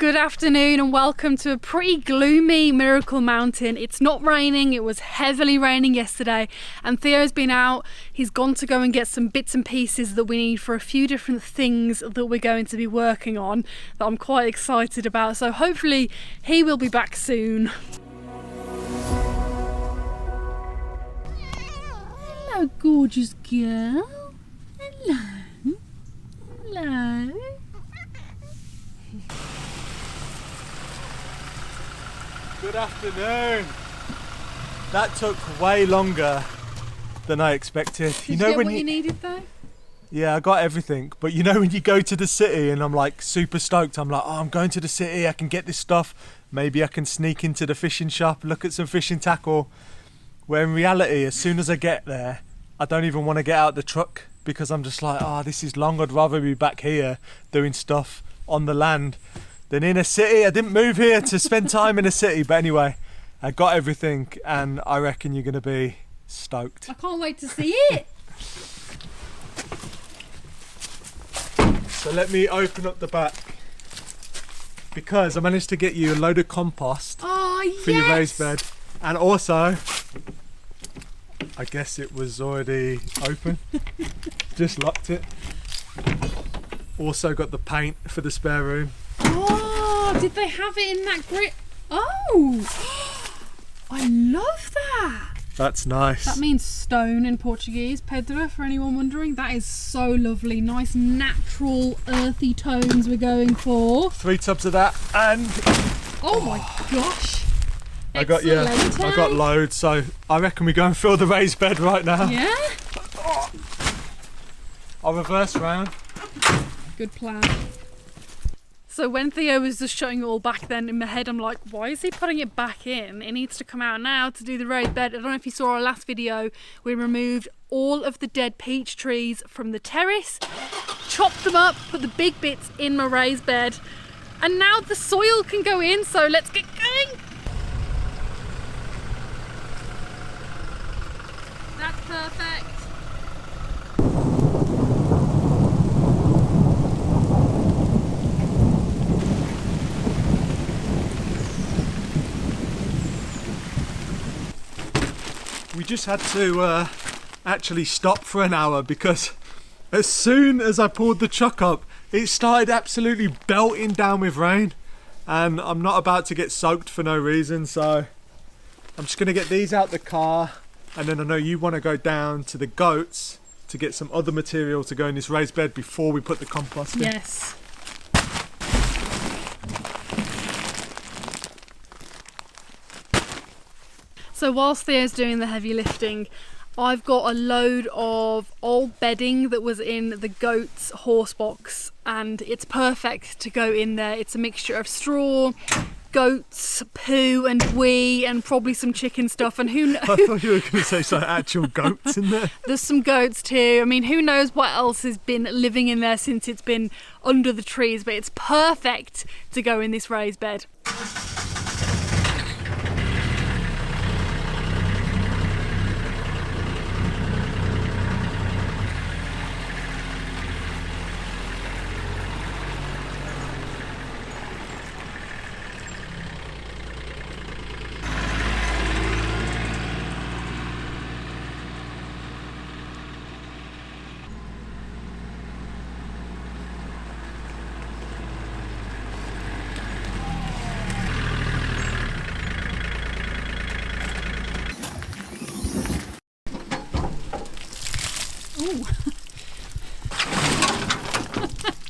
Good afternoon and welcome to a pretty gloomy Miracle Mountain. It's not raining, it was heavily raining yesterday and Theo's been out. He's gone to go and get some bits and pieces that we need for a few different things that we're going to be working on that I'm quite excited about. So hopefully he will be back soon. Hello, gorgeous girl. Hello. Hello. Good afternoon. That took way longer than I expected. Did you know what you needed though? Yeah, I got everything. But you know when you go to the city and I'm like super stoked. I'm like, oh, I'm going to the city. I can get this stuff. Maybe I can sneak into the fishing shop, look at some fishing tackle. Where in reality, as soon as I get there, I don't even want to get out the truck because I'm just like, oh, this is long. I'd rather be back here doing stuff on the land than in a city. I didn't move here to spend time in a city, but anyway, I got everything and I reckon you're going to be stoked. I can't wait to see it. So let me open up the back because I managed to get you a load of compost for your raised bed, and also I guess it was already open. Just locked it. Also got the paint for the spare room. Oh, did they have it in that grit? Oh, I love that. That's nice. That means stone in Portuguese, pedra, for anyone wondering. That is so lovely. Nice natural earthy tones we're going for. 3 tubs of that, and oh my gosh. I got loads, so I reckon we go and fill the raised bed right now. Yeah? I'll reverse round. Good plan. So when Theo was just shutting it all back then, in my head I'm like, why is he putting it back in? It needs to come out now to do the raised bed. I don't know if you saw our last video. We removed all of the dead peach trees from the terrace, chopped them up, put the big bits in my raised bed, and now the soil can go in, so let's get going. That's perfect. We just had to actually stop for an hour because as soon as I pulled the truck up, it started absolutely belting down with rain, and I'm not about to get soaked for no reason, so I'm just going to get these out the car, and then I know you want to go down to the goats to get some other material to go in this raised bed before we put the compost in. Yes. So whilst Theo's doing the heavy lifting, I've got a load of old bedding that was in the goat's horse box, and it's perfect to go in there. It's a mixture of straw, goats, poo and wee, and probably some chicken stuff, and who knows. I thought you were going to say some actual goats in there. There's some goats too. I mean, who knows what else has been living in there since it's been under the trees, but it's perfect to go in this raised bed.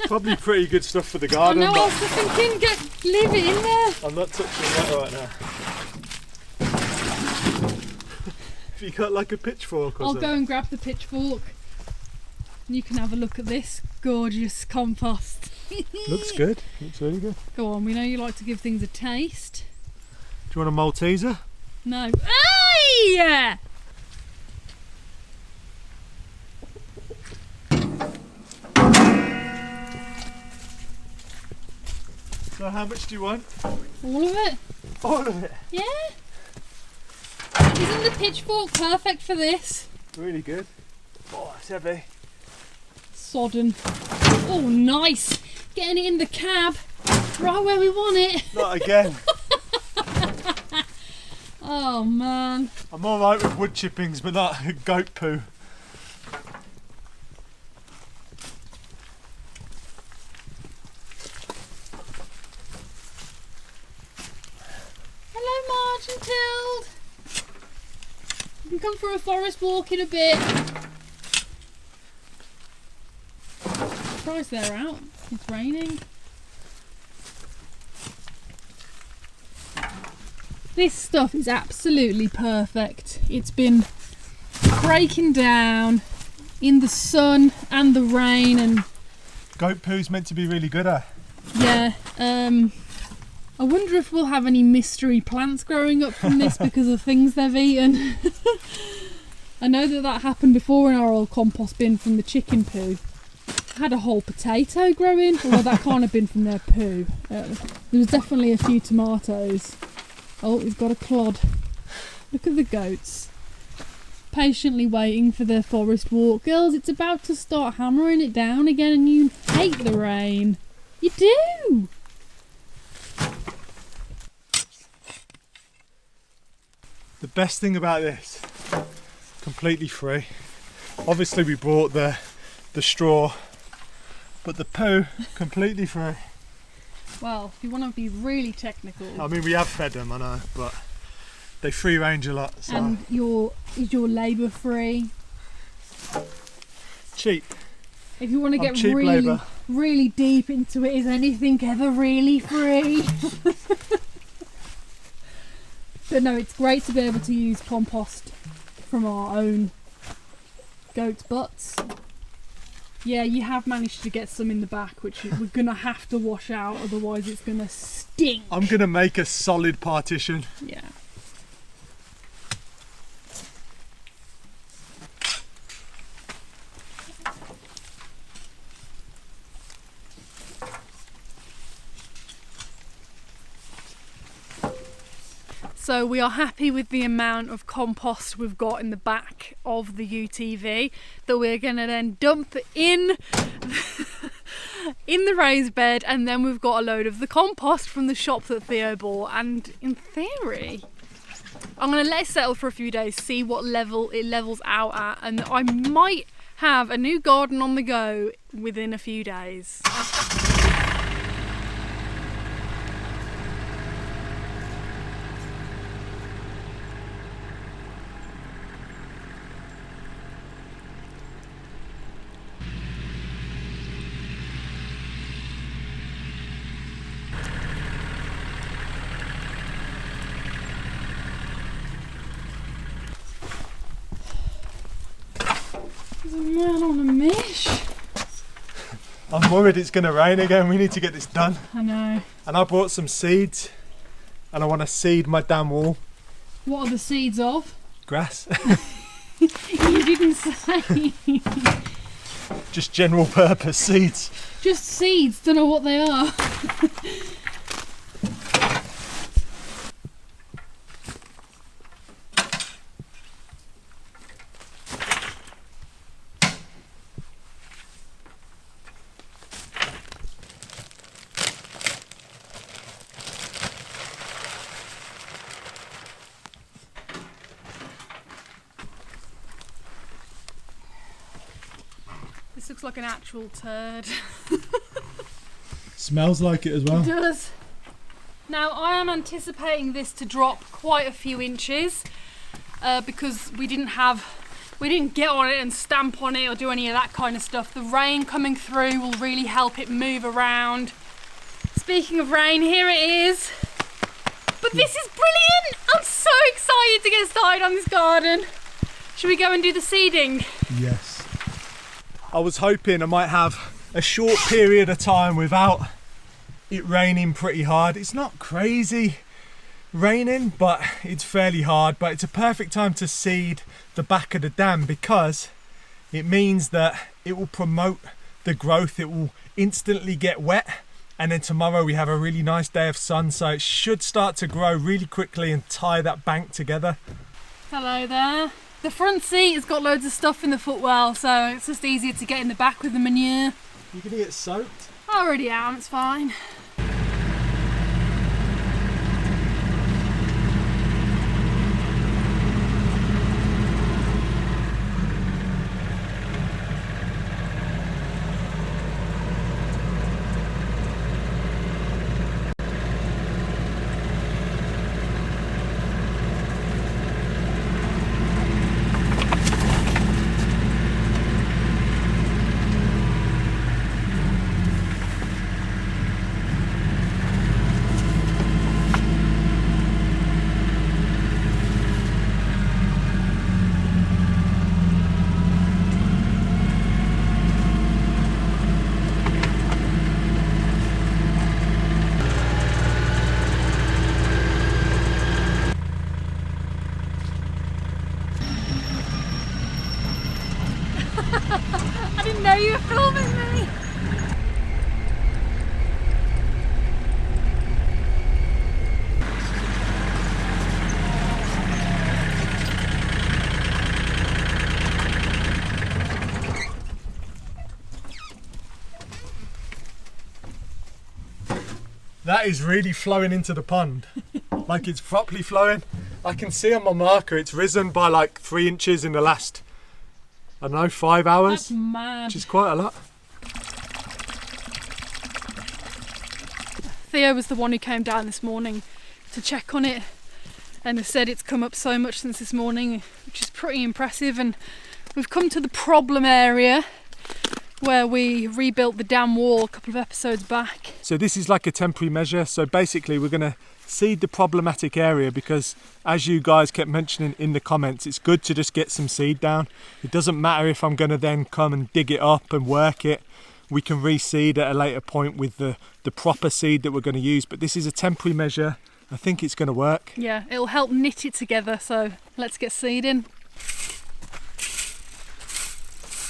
Probably pretty good stuff for the garden. I know, I was just thinking, leave it in there. I'm not touching that right now. Have you got like a pitchfork or I'll something? go and grab the pitchfork. You can have a look at this gorgeous compost. Looks good. Looks really good. Go on, we know you like to give things a taste. Do you want a Malteser? No. Hey! So how much do you want? All of it. All of it? Yeah. Isn't the pitchfork perfect for this? Really good. Oh, it's heavy. Sodden. Oh, nice. Getting it in the cab. Right where we want it. Not again. Oh man. I'm alright with wood chippings, but not goat poo. Hello, Marge and Tild. You can come for a forest walk in a bit. Surprised they're out. It's raining. This stuff is absolutely perfect. It's been breaking down in the sun and the rain, and Goat poo's meant to be really good, eh? yeah. I wonder if we'll have any mystery plants growing up from this because of things they've eaten. I know that happened before in our old compost bin from the chicken poo. I had a whole potato growing, although that can't have been from their poo. There was definitely a few tomatoes. Oh, we've got a clod. Look at the goats. Patiently waiting for their forest walk. Girls, it's about to start hammering it down again and you hate the rain. You do! The best thing about this, completely free. Obviously we bought the straw, but the poo, completely free. Well, if you want to be really technical. I mean, we have fed them, I know, but they free range a lot. So. And is your labour free? Cheap. If you want to I'm get cheap really, labour. really deep into it, is anything ever really free? But no, it's great to be able to use compost from our own goats' butts. Yeah, you have managed to get some in the back, which we're going to have to wash out, otherwise it's going to stink. I'm going to make a solid partition. Yeah. So we are happy with the amount of compost we've got in the back of the UTV that we're going to then dump in in the raised bed, and then we've got a load of the compost from the shop that Theo bought, and in theory I'm going to let it settle for a few days, see what level it levels out at, and I might have a new garden on the go within a few days. There's a man on a mish. I'm worried it's going to rain again. We need to get this done. I know. And I bought some seeds, and I want to seed my damn wall. What are the seeds of? Grass. You didn't say. Just general purpose seeds. Just seeds, don't know what they are. This looks like an actual turd. Smells like it as well. It does. Now I am anticipating this to drop quite a few inches because we didn't get on it and stamp on it or do any of that kind of stuff. The rain coming through will really help it move around. Speaking of rain, here it is. But this is brilliant! I'm so excited to get started on this garden. Should we go and do the seeding? Yes. I was hoping I might have a short period of time without it raining pretty hard. It's not crazy raining, but it's fairly hard. But it's a perfect time to seed the back of the dam because it means that it will promote the growth. It will instantly get wet, and then tomorrow we have a really nice day of sun, so it should start to grow really quickly and tie that bank together. Hello there. The front seat has got loads of stuff in the footwell, so it's just easier to get in the back with the manure. You're gonna get soaked. I already am, it's fine. That is really flowing into the pond. Like it's properly flowing. I can see on my marker it's risen by like 3 inches in the last, I don't know, 5 hours. That's mad. Which is quite a lot. Theo was the one who came down this morning to check on it and has said it's come up so much since this morning, which is pretty impressive. And we've come to the problem area where we rebuilt the dam wall a couple of episodes back. So this is like a temporary measure. So basically we're going to seed the problematic area because, as you guys kept mentioning in the comments, it's good to just get some seed down. It doesn't matter if I'm going to then come and dig it up and work it. We can reseed at a later point with the proper seed that we're going to use. But this is a temporary measure. I think it's going to work. Yeah, it'll help knit it together. So let's get seeding.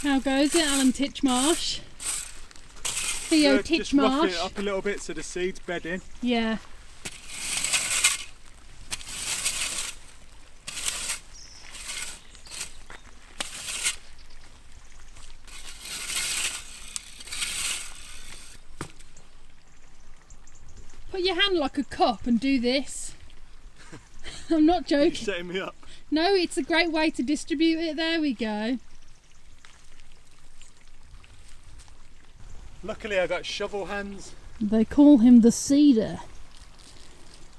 How goes it, Alan Titchmarsh? Theo Titchmarsh. Just rough it up a little bit so the seeds bed in. Yeah. Put your hand like a cup and do this. I'm not joking. You're setting me up. No, it's a great way to distribute it. There we go. Luckily I got shovel hands. They call him the Cedar.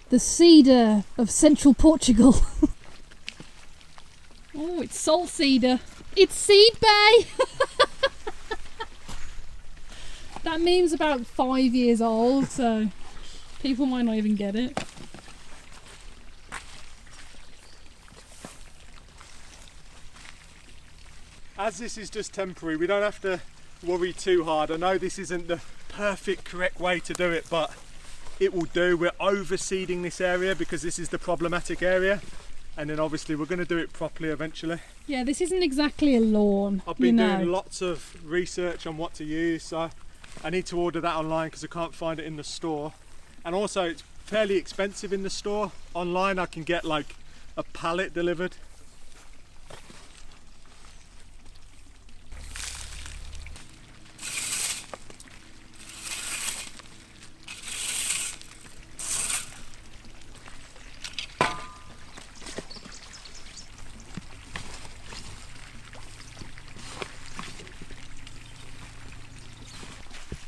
The Cedar of Central Portugal. Oh, it's Salt Cedar. It's Seed Bay! That meme's about 5 years old, so people might not even get it. As this is just temporary, we don't have to worry too hard. I know this isn't the perfect correct way to do it, but it will do. We're overseeding this area because this is the problematic area, and then obviously we're going to do it properly eventually. Yeah, this isn't exactly a lawn. I've been doing lots of research on what to use, so I need to order that online because I can't find it in the store. And also it's fairly expensive in the store. Online I can get like a pallet delivered.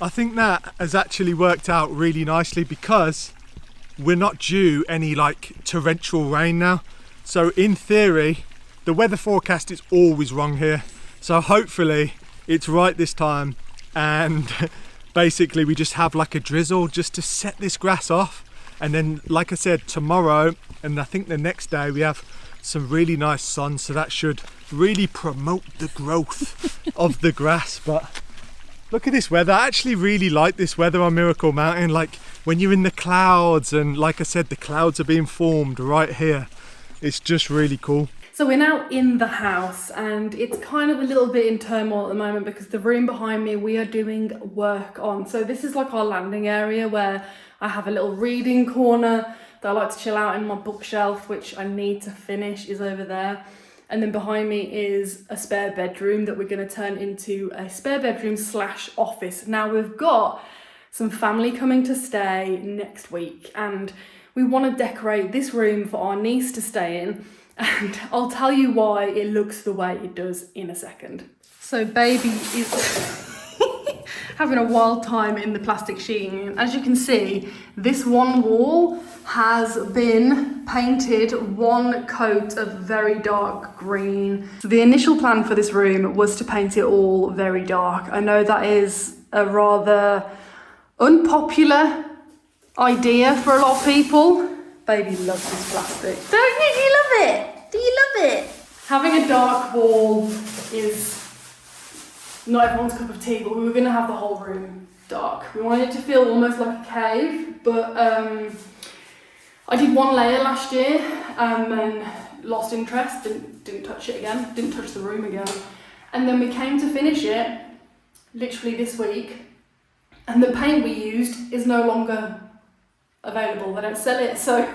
I think that has actually worked out really nicely because we're not due any like torrential rain now. So in theory, the weather forecast is always wrong here. So hopefully it's right this time, and basically we just have like a drizzle just to set this grass off. And then, like I said, tomorrow and I think the next day we have some really nice sun, so that should really promote the growth of the grass. But look at this weather. I actually really like this weather on Miracle Mountain, like when you're in the clouds, and like I said, the clouds are being formed right here. It's just really cool. So we're now in the house and it's kind of a little bit in turmoil at the moment because the room behind me we are doing work on. So this is like our landing area where I have a little reading corner that I like to chill out in. My bookshelf, which I need to finish, is over there. And then behind me is a spare bedroom that we're going to turn into a spare bedroom / office. Now we've got some family coming to stay next week and we want to decorate this room for our niece to stay in. And I'll tell you why it looks the way it does in a second. So baby is having a wild time in the plastic sheeting. As you can see, this one wall has been painted one coat of very dark green. So the initial plan for this room was to paint it all very dark. I know that is a rather unpopular idea for a lot of people. Baby loves this plastic. Don't you? Do you love it? Do you love it? Having a dark wall is not everyone's cup of tea, but we were going to have the whole room dark. We wanted it to feel almost like a cave, but I did one layer last year and lost interest, didn't touch it again, didn't touch the room again. And then we came to finish it literally this week, and the paint we used is no longer available. They don't sell it, so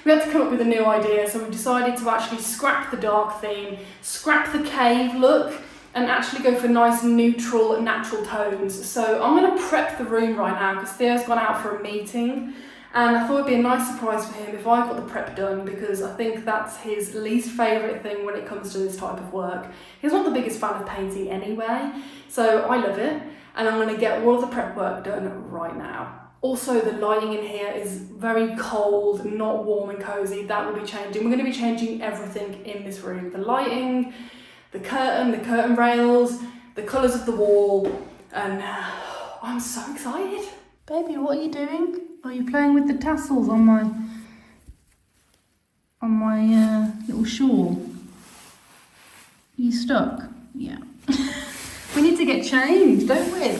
we had to come up with a new idea. So we decided to actually scrap the dark theme, scrap the cave look, and actually go for nice neutral, natural tones. So I'm going to prep the room right now because Theo's gone out for a meeting, and I thought it'd be a nice surprise for him if I got the prep done, because I think that's his least favourite thing when it comes to this type of work. He's not the biggest fan of painting anyway, so I love it, and I'm going to get all of the prep work done right now. Also, the lighting in here is very cold, not warm and cosy. That will be changing. We're going to be changing everything in this room. The lighting, the curtain rails, the colours of the wall, and I'm so excited. Baby, what are you doing? Are you playing with the tassels on my little shawl? Are you stuck? Yeah. We need to get changed, don't we?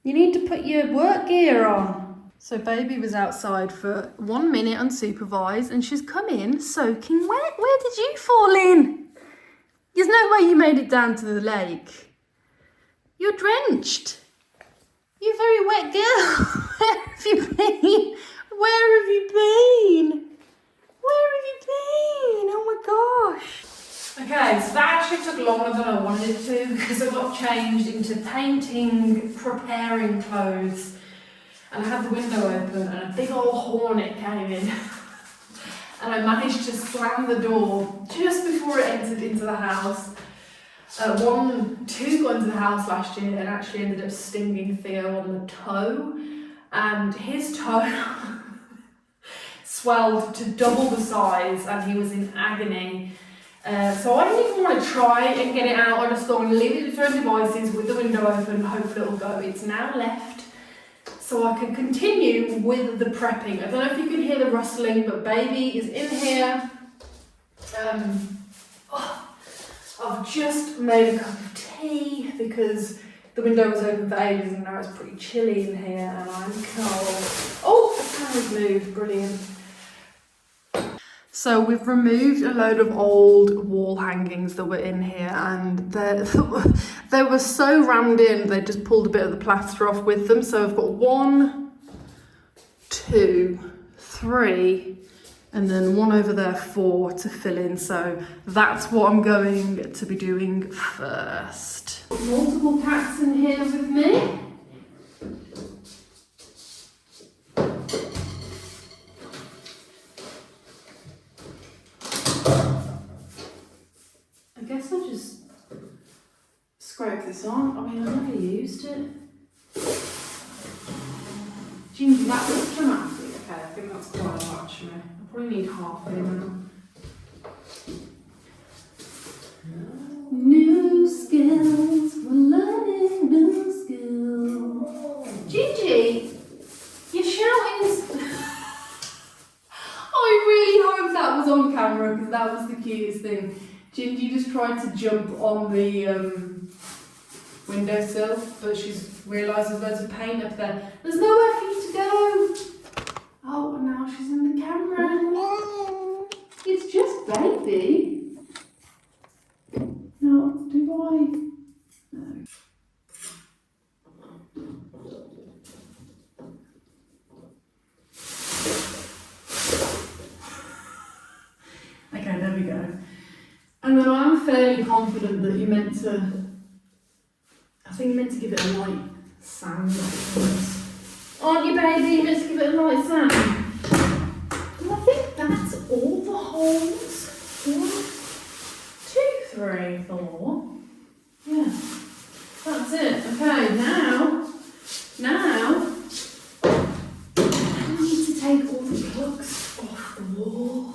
You need to put your work gear on. So baby was outside for 1 minute unsupervised, and she's come in soaking wet. Where did you fall in? There's no way you made it down to the lake. You're drenched. You're a very wet girl. Where have you been? Where have you been? Where have you been? Oh my gosh. Okay, so that actually took longer than I wanted it to, because I got changed into painting, preparing clothes, and I had the window open and a big old hornet came in. And I managed to slam the door just before it entered into the house. Two got into the house last year and actually ended up stinging Theo on the toe, and his toe swelled to double the size and he was in agony. So I didn't even want to try and get it out. I just thought I'm going to leave it with its own devices with the window open, hopefully it'll go. It's now left, so I can continue with the prepping. I don't know if you can hear the rustling, but baby is in here. I've just made a cup of tea because the window was open for ages and now it's pretty chilly in here and I'm cold. Oh, the camera's moved, brilliant. So we've removed a load of old wall hangings that were in here, and they were so rammed in, they just pulled a bit of the plaster off with them. So I've got 1, 2, 3, and then one over there, 4 to fill in. So that's what I'm going to be doing first. Multiple cats in here with me. I guess I'll just scrape this on. I mean, I've never used it. Ginjey, that was dramatic. Okay, I think that's quite a lot actually. I probably need half of it now. New skills, we're learning new skills. Ginjey, you're shouting. I really hope that was on camera because that was the cutest thing. Ginjey just tried to jump on the windowsill, but she's realised there's loads of paint up there. There's nowhere for you to go. Oh, and now she's in the camera. It's just baby. No, do I? No. Okay, there we go. And then I'm fairly confident that you're meant to, I think you're meant to give it a light sound. Aren't you, baby? You're meant to give it a light sound. And I think that's all the holes. 1, 2, 3, 4. Yeah, that's it. Okay, now, I need to take all the plugs off the wall.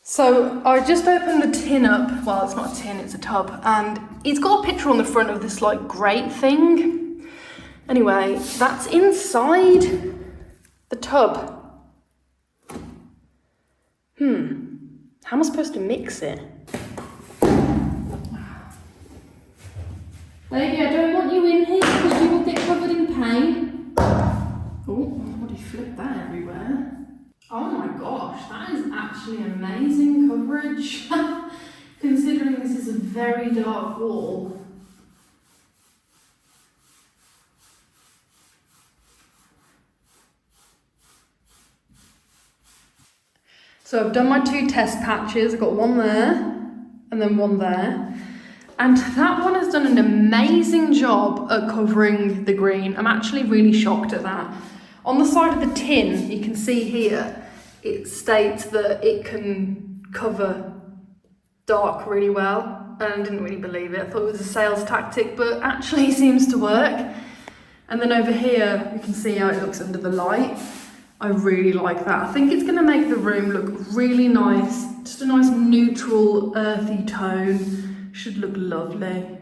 So I just opened the tin up, well it's not a tin, it's a tub, and it's got a picture on the front of this like grate thing. Anyway, that's inside the tub. How am I supposed to mix it? Baby, I don't want you in here because you will get covered in paint. Oh, somebody flipped that everywhere. Oh my gosh, that is actually amazing coverage, considering this is a very dark wall. So I've done my 2 test patches. I've got one there, and and then one there. And that one has done an amazing job at covering the green. I'm actually really shocked at that. On the side of the tin, you can see here, it states that it can cover dark really well. And I didn't really believe it. I thought it was a sales tactic, but actually seems to work. And then over here, you can see how it looks under the light. I really like that. I think it's gonna make the room look really nice. Just a nice neutral, earthy tone. Should look lovely.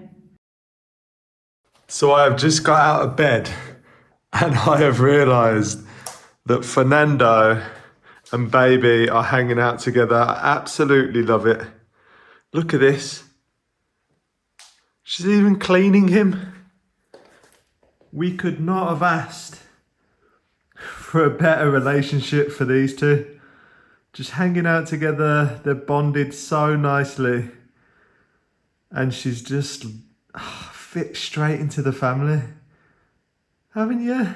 So I have just got out of bed and I have realised that Furrnando and baby are hanging out together. I absolutely love it. Look at this. She's even cleaning him. We could not have asked for a better relationship for these two. Just hanging out together, they're bonded so nicely. And she's just fit straight into the family. Haven't you?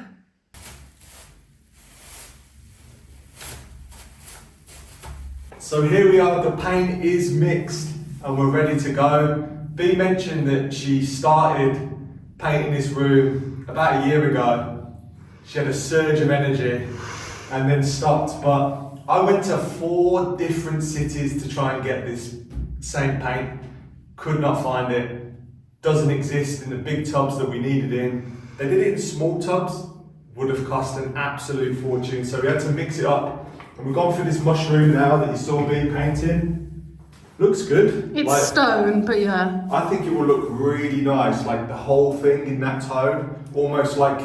So here we are, the paint is mixed and we're ready to go. Bee mentioned that she started painting this room about a year ago. She had a surge of energy and then stopped, but I went to 4 different cities to try and get this same paint. Could not find it. Doesn't exist in the big tubs that we needed in. They did it in small tubs, would have cost an absolute fortune. So we had to mix it up. And we've gone for this mushroom now that you saw Bee painting. Looks good. It's like, stone, but yeah. I think it will look really nice, like the whole thing in that tone, almost like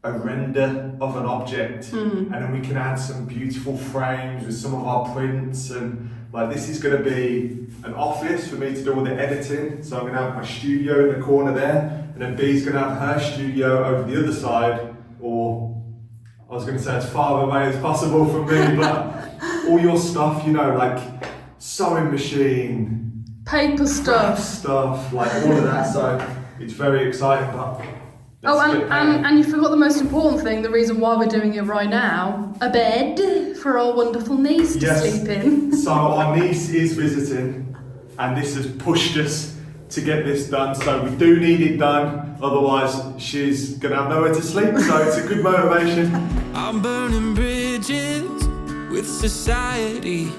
a render of an object. And then we can add some beautiful frames with some of our prints, and like this is going to be an office for me to do all the editing. So I'm going to have my studio in the corner there, and then Bee's going to have her studio over the other side, or I was going to say as far away as possible from me, but all your stuff, you know, like sewing machine, paper stuff, like all of that. So it's very exciting. But and you forgot the most important thing, the reason why we're doing it right now, a bed for our wonderful niece to sleep in. So our niece is visiting and this has pushed us to get this done. So we do need it done, otherwise she's gonna have nowhere to sleep. So it's a good motivation. I'm burning bridges with society.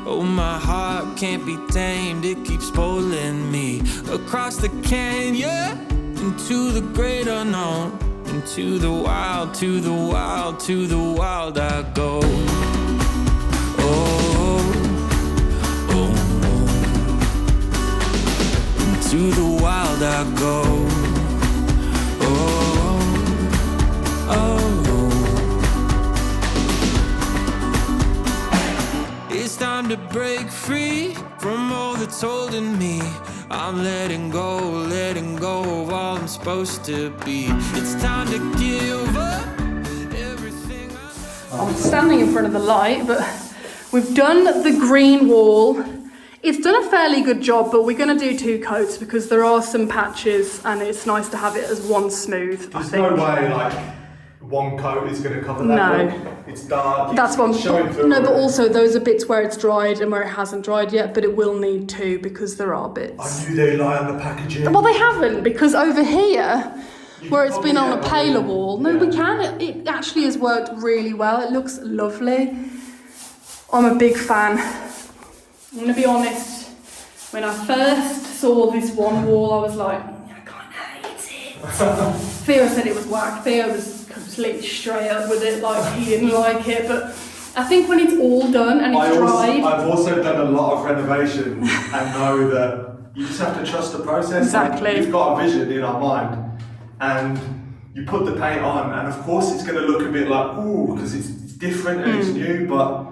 Oh, my heart can't be tamed, it keeps pulling me across the canyon. Into the great unknown, into the wild, to the wild, to the wild I go. Oh, oh, oh. Into the wild I go. Oh, oh. It's time to break free from all that's holding me. I'm letting go of all I'm supposed to be. It's time to give up everything I'm standing in front of the light, but we've done the green wall. It's done a fairly good job, but we're going to do 2 coats because there are some patches and it's nice to have it as one smooth. There's no way like one coat is going to cover that. No. It's dark. That's one. No, but also those are bits where it's dried and where it hasn't dried yet, but it will need 2 because there are bits. I knew they lie on the packaging. Well, they haven't, because over here, where it's been on a paler wall, no, we can. It actually has worked really well. It looks lovely. I'm a big fan. I'm going to be honest, when I first saw this one wall, I was like, I kind of hate it. Theo said it was whack. Theo was completely straight up with it, like he didn't like it, but I think when it's all done and it's dried. I've also done a lot of renovations and know that you just have to trust the process. Exactly. Like, we've got a vision in our mind and you put the paint on and of course it's going to look a bit like, ooh, because it's different and it's new, but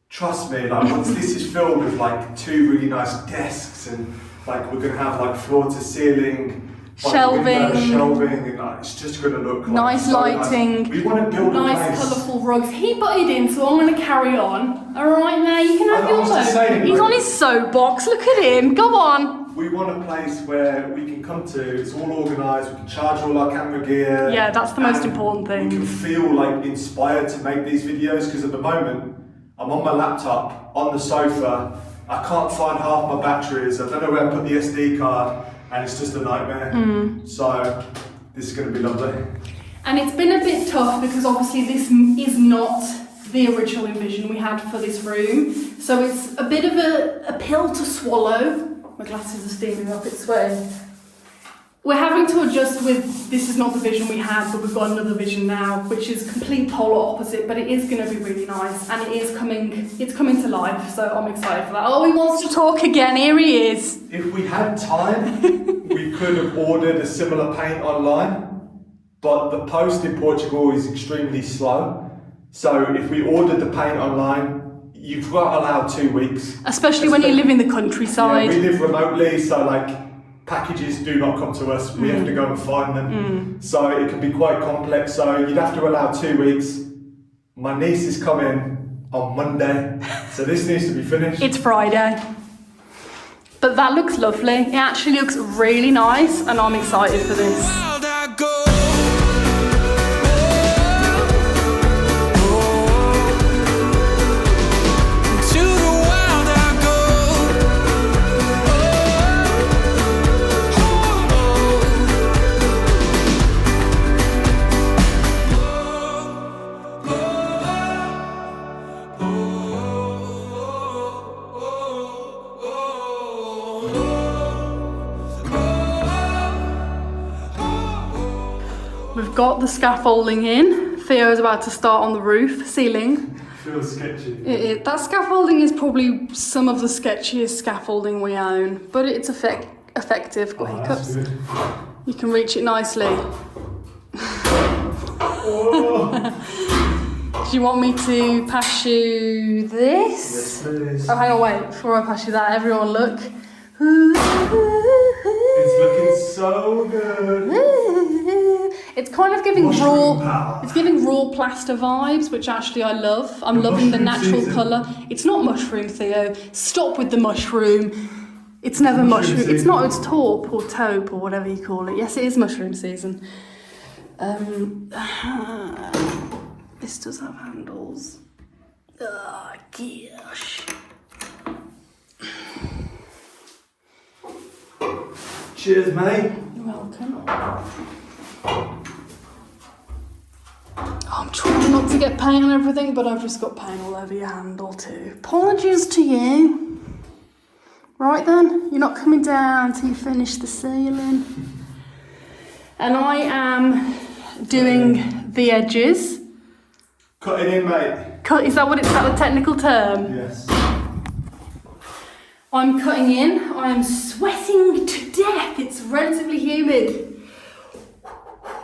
trust me, like once this is filled with like 2 really nice desks and like we're going to have like floor to ceiling shelving, and like, it's just going to look like nice lighting. Nice. We want to build nice colourful rugs. He butted in, so I'm going to carry on. All right, now you can have your moment. He's on his soapbox. Look at him. Go on. We want a place where we can come to. It's all organised. We can charge all our camera gear. Yeah, that's the most important thing. We can feel like inspired to make these videos because at the moment I'm on my laptop on the sofa I can't find half my batteries. I don't know where I put the SD card, and it's just a nightmare. So this is going to be lovely. And it's been a bit tough because obviously this is not the original envision we had for this room. So it's a bit of a pill to swallow. My glasses are steaming up, it's sweating. We're having to adjust with, this is not the vision we had, but we've got another vision now, which is complete polar opposite, but it is going to be really nice, and it's coming to life, so I'm excited for that. Oh, he wants to talk again, here he is. If we had time, we could have ordered a similar paint online, but the post in Portugal is extremely slow. So if we ordered the paint online, you've got allowed 2 weeks. Especially when you live in the countryside. Yeah, we live remotely, so like packages do not come to us. We have to go and find them. So it can be quite complex. So you'd have to allow 2 weeks. My niece is coming on Monday, so this needs to be finished. It's Friday. But that looks lovely. It actually looks really nice, and I'm excited for this. Wild I go. We've got the scaffolding in. Theo's about to start on the roof, ceiling. Feels sketchy. That scaffolding is probably some of the sketchiest scaffolding we own, but it's effective. Got hiccups. That's good. You can reach it nicely. Do you want me to pass you this? Yes, please. Oh, hang on, wait. Before I pass you that, everyone look. It's looking so good. It's kind of giving Mushroom raw. power. It's giving raw plaster vibes, which actually I love. I'm loving the mushroom natural season. colour. It's not mushroom, Theo. Stop with the mushroom. It's never mushroom. It's season. not. It's taupe or taupe or whatever you call it. Yes, it is mushroom season. This does have handles. Oh, gosh. Cheers, mate. You're welcome. I'm trying not to get paint on everything, but I've just got paint all over your handle too. Apologies to you. Right then, you're not coming down till you finish the ceiling. And I am doing the edges. Cut it in, mate. Is that the technical term? Yes. I'm cutting in. I am sweating to death. It's relatively humid.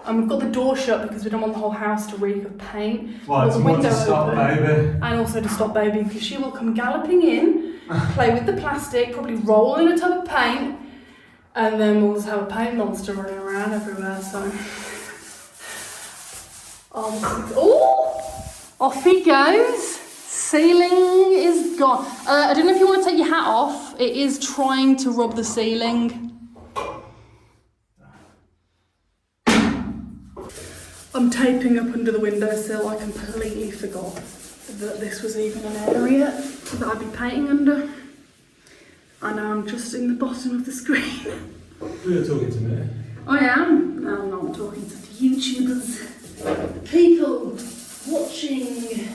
And we've got the door shut because we don't want the whole house to reek of paint. Well, it's the more to window stop, open. baby. And also to stop baby, because she will come galloping in, play with the plastic, probably roll in a tub of paint, and then we'll just have a paint monster running around everywhere. So, off he goes. Ceiling is gone. I don't know if you want to take your hat off. It is trying to rub the ceiling. I'm taping up under the windowsill. I completely forgot that this was even an area that I'd be painting under. I know I'm just in the bottom of the screen. You're talking to me. I am. No, I'm not talking to the YouTubers. The people watching.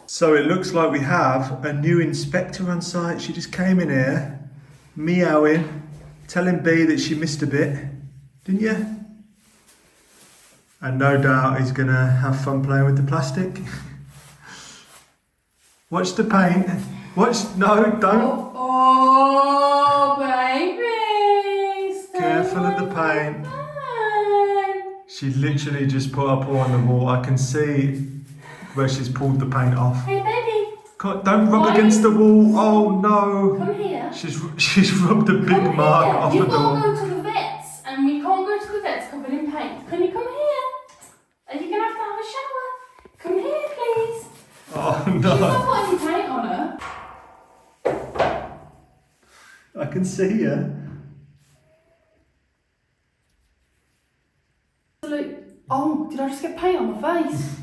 So it looks like we have a new inspector on site. She just came in here, meowing, telling Bee that she missed a bit, didn't you? And no doubt he's gonna have fun playing with the plastic. Watch the paint. No, don't. Oh, baby. Careful of the paint. She literally just put her paw on the wall. I can see where she's pulled the paint off. Hey, baby. Don't rub against the wall. Oh no. Come here. She's rubbed a big mark off the You've got door. to go to the vets, and we can't go to the vets covered in paint. Can you come here? Are you going to have a shower? Come here, please. Oh She's no. not got any paint on her. I can see her. Look, Oh, did I just get paint on my face?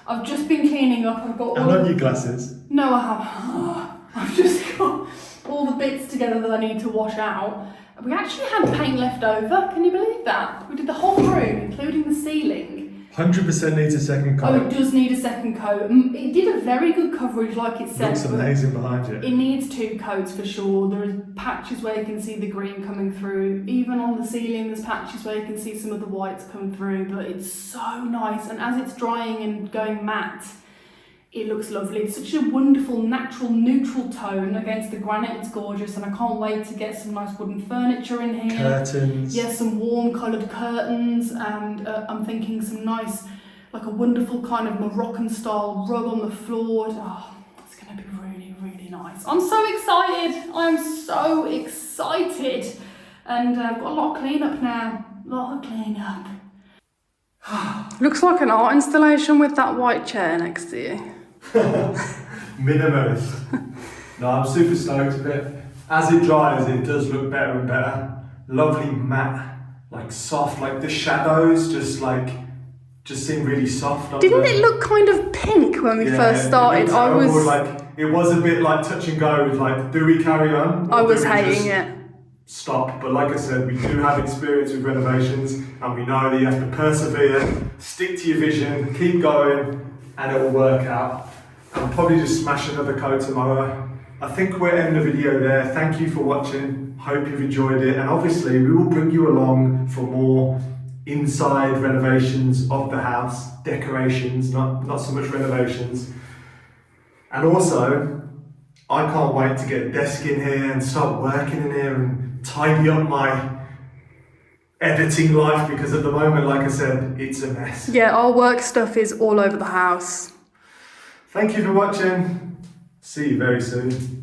I've just been cleaning up. I've got all. And on your glasses. No, I haven't. I've just got all the bits together that I need to wash out. We actually had paint left over. Can you believe that? We did the whole room, including the ceiling. 100% needs a second coat. Oh, it does need a second coat. It did a very good coverage, like it said. Looks amazing behind you. It needs 2 coats for sure. There are patches where you can see the green coming through. Even on the ceiling, there's patches where you can see some of the whites come through. But it's so nice, and as it's drying and going matte, it looks lovely. It's such a wonderful, natural, neutral tone against the granite. It's gorgeous, and I can't wait to get some nice wooden furniture in here. Curtains. Yes, some warm coloured curtains, and I'm thinking some nice, like a wonderful kind of Moroccan style rug on the floor. Oh, it's going to be really, really nice. I'm so excited. I'm so excited. And I've got a lot of clean up now. A lot of clean up. Looks like an art installation with that white chair next to you. Minimalist. No, I'm super stoked with it. As it dries, it does look better and better. Lovely matte, like soft, like the shadows just seem really soft. Didn't it look kind of pink when we first started? It was a bit like touch and go with like, do we carry on? I was hating it. Stop. But like I said, we do have experience with renovations, and we know that you have to persevere, stick to your vision, keep going, and it will work out. I'll probably just smash another coat tomorrow. I think we'll end the video there. Thank you for watching. Hope you've enjoyed it. And obviously we will bring you along for more inside renovations of the house, decorations, not so much renovations. And also, I can't wait to get a desk in here and start working in here and tidy up my editing life, because at the moment, like I said, it's a mess. Yeah, our work stuff is all over the house. Thank you for watching. See you very soon.